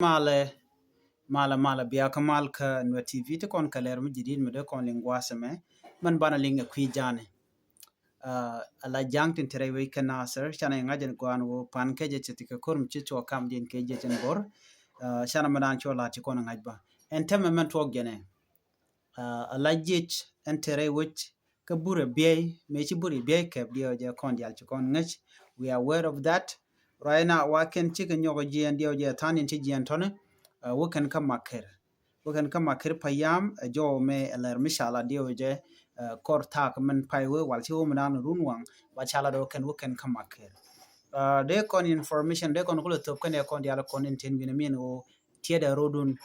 male mala biya kamal ka no TV te kon kaler mu jidin me de kon lingwa same man bana linga kwi jane ala jang tin tere we kana sir chana ngajen gwan wo pan ke je titika korum chi to kam din ke je ten bor chana madan chola ti kon ngajba en temme men to gene ala jej en tere wich ka bure biye me chi bure biye ke dio je kon dial chi kon ngach we are aware of that right now wa ken chi kan yogo je dio je tanin chi je tone wukan ka makir payam jo me alar mishala dio je kor tak men paywe wal chi umnan runwang wa chala do ken wukan ka makir de kon information de kon kulo top kan e kon diala kon tin bin min o tieda rodun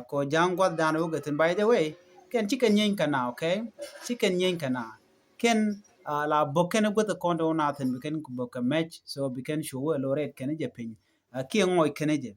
ko jangwa dan wo gatin by the way ken chicken yen kana okay chicken yen kana ken la boken go the kon do natin ken ko boka match so biken show lo red ken je pin ki ngoy ken je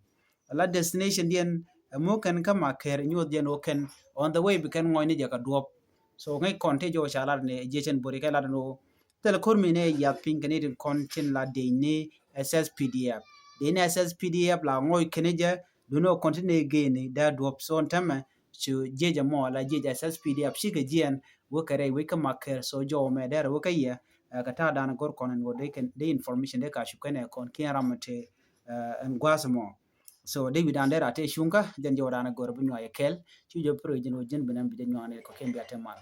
la destination dien mo ken kama ker nyu dien o ken on the way biken ngoy ni je ka drop so ngai konte jo chala ne jechen bori ka la no tel kurmi ne ya pin ken din kontin la de ni sspdf de ni sspdf la ngoy ken je do no continue again da drop so on tama chu jeje mo la jeje sspdf shi ke jien wo kare we kama ker so jo me der wo kaya ka ta dan gor konen wo de information de ka shu ken e kon kin ramate en gwasmo so de bidan dera te shunka jan jodana gor bunyo ekel ti jo pro jeno jen benam bidan nyane ko kembe atemal